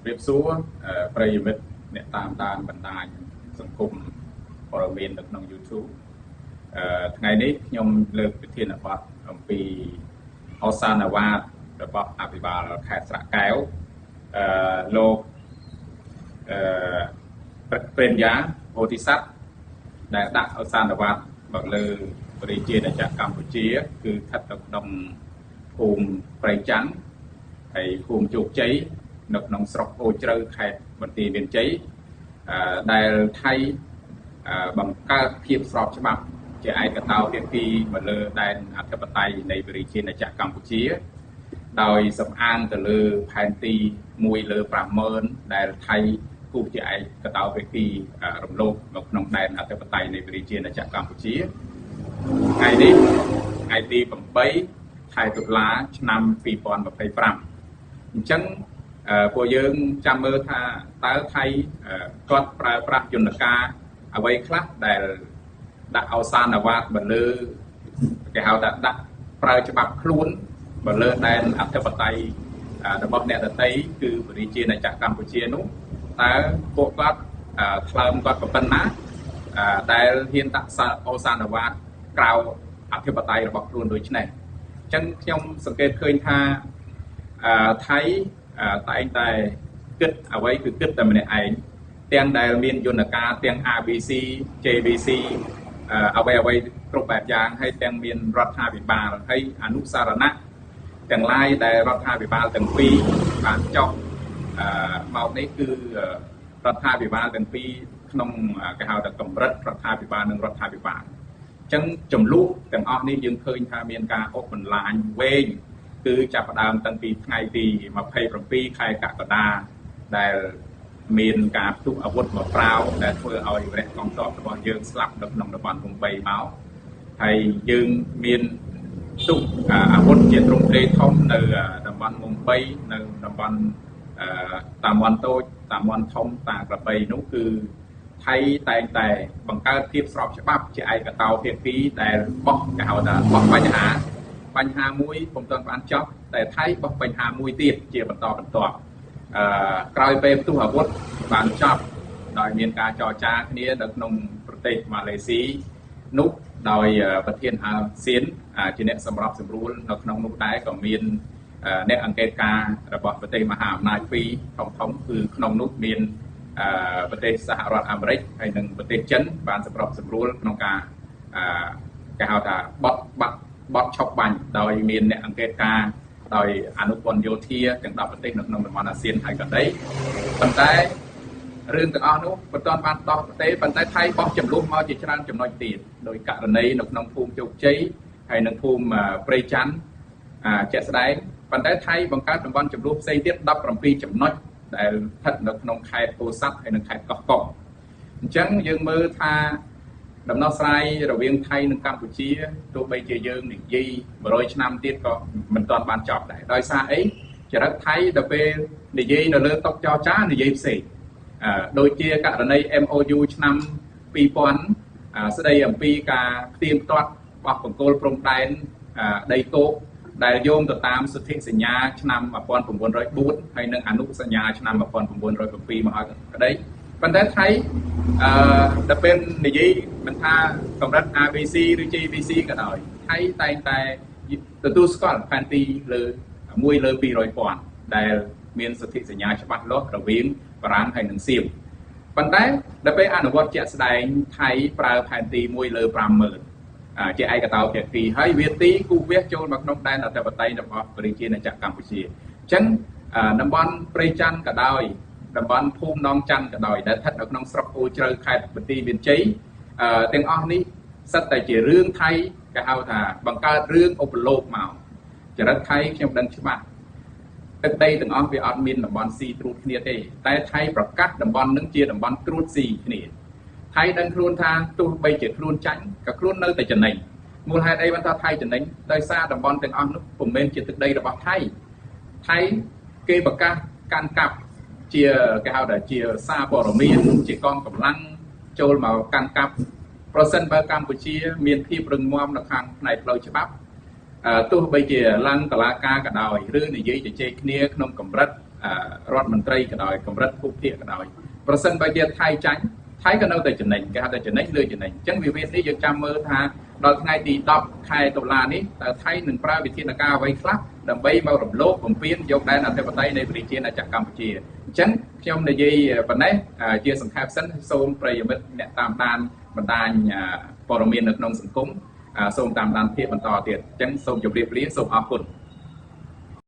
เรียบซัวประโยชน์เนี่ยตามบรรดาสังคมบริเวณใน YouTube ថ្ងៃនេះខ្ញុំលើកវិធានបទអំពីអសានវ៉ាតរបស់អភិបាលខេត្តស្រែកែវលោកព្រេមយ៉ាអូទិស័កដែលដាក់អសានវ៉ាតមកលើប្រជាជាតិកម្ពុជាគឺស្ថិតនៅក្នុងភូមិព្រៃច័ន្ទហើយភូមិជោគជ័យនៅក្នុងស្រុកអូជ្រៅខេត្តបន្ទាយមានជ័យដែលថៃបង្កើតភាពស្របច្បាប់ជាឯកតោភាគីមកលើដែនអធិបតេយ្យនៃប្រជាជាតិកម្ពុជាដោយសំអាងទៅលើផែនទី1 លើ 50000 ដែលថៃគូសជាឯកតោភាគីរំលោភនៅក្នុងដែនអធិបតេយ្យនៃប្រជាជាតិកម្ពុជាថ្ងៃនេះថ្ងៃទី8 ខែតុលាឆ្នាំ2025អញ្ចឹងពួកយើងចាំមើលថាតើថៃគាត់ប្រើប្រាស់យន្តការអ្វីខ្លះដែលដាក់អសានវ៉ាតមកលើគេហៅថាដាក់ប្រើច្បាប់ខ្លួនមកលើដែនអធិបតេយ្យរបស់អ្នកដទៃគឺប្រជាជាតិកម្ពុជានោះតើពួកគាត់ថ្លើមគាត់ប៉ុណ្ណាដែលហ៊ានដាក់អសានវ៉ាតក្រៅអធិបតេយ្យរបស់ខ្លួនដូចនេះអញ្ចឹងខ្ញុំសង្កេតឃើញថាថៃតែងតែគិតអ្វីគឺគិតតែម្នាក់ឯងទាំងដែលមានយន្តការទាំង ABC JBC អ្វីគ្រប់បែបយ៉ាងហើយទាំងមានរដ្ឋាភិបាលហើយអនុសារណៈទាំងឡាយដែលរដ្ឋាភិបាលទាំងពីរបានចុះមកនេះគឺរដ្ឋាភិបាលទាំងពីរក្នុងគេហៅថាកម្រិតរដ្ឋាភិបាលនិងរដ្ឋាភិបាលអញ្ចឹងចំនួនទាំងអស់នេះយើងឃើញថាមានការអូសបន្លាយវែងគឺចាប់ផ្ដើមតាំងពីថ្ងៃទី27 ខែកក្កដាដែលមានការផ្ទុះអាវុធមកប្រាវដែលធ្វើឲ្យវរៈកងទ័ពរបស់យើងស្លាប់នៅក្នុងតំបន់ភូមិ3មកហើយយើងមានផ្ទុះអាវុធជាទ្រង់ទ្រាយធំនៅតំបន់ភូមិ3នៅតំបន់តាមវ៉ាន់តូចតាមវ៉ាន់ធំតាក្របីនោះគឺថៃតែងតែបង្កើតភាពស្របច្បាប់ជាឯកតោភាគីដែលបោះគេហៅថាបោះបញ្ហាមួយពុំទាន់បានចប់តែថៃបោះបញ្ហាមួយទៀតជាបន្តបន្ទាប់ក្រោយពេលផ្ទុះអាវុធបានចប់ដោយមានការចរចាគ្នានៅក្នុងប្រទេសម៉ាឡេស៊ីនោះដោយប្រធានអាស៊ានជាអ្នកសម្របសម្រួលនៅក្នុងនោះដែរក៏មានអ្នកអង្កេតការណ៍របស់ប្រទេសមហាអំណាចពីរធំគឺក្នុងនោះមានប្រទេសសហរដ្ឋអាមេរិកហើយនិងប្រទេសចិនបានសម្របសម្រួលក្នុងការគេហៅថាបត់ឈប់បាញ់ដោយមានអ្នកអង្កេតការណ៍ដោយអនុព័ន្ធយោធាទាំង10ប្រទេសនៅក្នុងតំបន់អាស៊ានហើយក៏ដីប៉ុន្តែរឿងទាំងអស់នោះមិនទាន់បានដោះប្រទេសប៉ុន្តែថៃបោះចំនួនមកជាច្រើនចំណុចទៀតដោយករណីនៅក្នុងភូមិជោគជ័យហើយនិងភូមិព្រៃច័ន្ទជាក់ស្ដែងប៉ុន្តែថៃបង្កើតតំបន់ចំនួនផ្សេងទៀត17ចំណុចដែលស្ថិតនៅក្នុងខេត្តពោធិ៍សាត់ហើយនិងខេត្តកោះកុងអញ្ចឹងយើងមើលថាដំណោះស្រាយរវាងថៃនិងកម្ពុជាទោះបីជាយើងនិយាយ100ឆ្នាំទៀតក៏មិនទាន់បានចប់ដែរដោយសារអីចរិតថៃដល់ពេលនិយាយនៅលើតុចរចានិយាយផ្សេងដូចជាករណី MOU ឆ្នាំ2000ស្ដីអំពីការផ្ទៀងផ្ទាត់បោះបង្គោលព្រំដែនដីគោកដែលយោងទៅតាមសន្ធិសញ្ញាឆ្នាំ1904ហើយនិងអនុសញ្ញាឆ្នាំ1907មកឲ្យក្តីប៉ុន្តែថៃដល់ពេលនិយាយមិនថាកម្រិត ABC ឬ JBC ក៏ដោយថៃតែងតែទទួលស្គាល់ផែនទីលើ1 លើ 200,000ដែលមានសន្ធិសញ្ញាច្បាស់លាស់រវាងបារាំងហើយនិងសៀមប៉ុន្តែដល់ពេលអនុវត្តជាក់ស្ដែងថៃប្រើផែនទី1 លើ 50000ជាឯកតោភាគីហើយវាទីគូសវាសចូលមកក្នុងដែនអធិបតេយ្យរបស់ប្រជាជាតិកម្ពុជាអញ្ចឹងតំបន់ព្រៃច័ន្ទក៏ដោយតំបន់ភូមិនងច័ន្ទក៏ដោយដែលស្ថិតនៅក្នុងស្រុកអូជ្រៅខេត្តបន្ទាយមានជ័យទាំងអស់នេះសិតតែជារឿងថៃគេហៅថាបង្កើតរឿងឧបលោកមកចរិតថៃខ្ញុំដឹងច្បាស់ទឹកដីទាំងអស់វាអត់មានតំបន់ស៊ីត្រួតគ្នាទេតែថៃប្រកាសតំបន់នឹងជាតំបន់ត្រួតស៊ីគ្នាថៃដឹងខ្លួនថាទោះបីជាខ្លួនចាញ់ក៏ខ្លួននៅតែចំណេញមូលហេតុអីបានថាថៃចំណេញដោយសារតំបន់ទាំងអស់នោះពុំមែនជាទឹកដីរបស់ថៃគេប្រកាសកាន់កាប់ជាគេហៅថាជាសារព័ត៌មានជាកងកម្លាំងចូលមកកាន់កាប់ប្រសិនបើកម្ពុជាមានភាពរឹងមាំនៅខាងផ្នែកផ្លូវច្បាប់ទោះបីជាឡើងតុលាការក៏ដោយឬនិយាយជជែកគ្នាក្នុងកម្រិត រដ្ឋមន្ត្រីក៏ដោយកម្រិតភូមិភាគក៏ដោយប្រសិនបើជាថៃចាញ់ថៃក៏នៅតែចំណេញគេហៅថាចំណេញលើចំណេញអញ្ចឹងវិវាទនេះយើងចាំមើលថាដល់ថ្ងៃទី10 ខែតុលានេះតើថៃនឹងប្រើវិធានការអ្វីខ្លះដើម្បីមករំលោភបំពានយកដែនអធិបតេយ្យនៃប្រជាណាចក្រកម្ពុជាអញ្ចឹងខ្ញុំនិយាយប៉ុណ្ណេះជាសង្ខេបសិនសូមប្រិយមិត្តអ្នកតាមដានបណ្ដាញព័ត៌មាននៅក្នុងសង្គមសូមតាមដានភាពបន្តទៀតអញ្ចឹងសូមជម្រាបលាសូមអរគុណ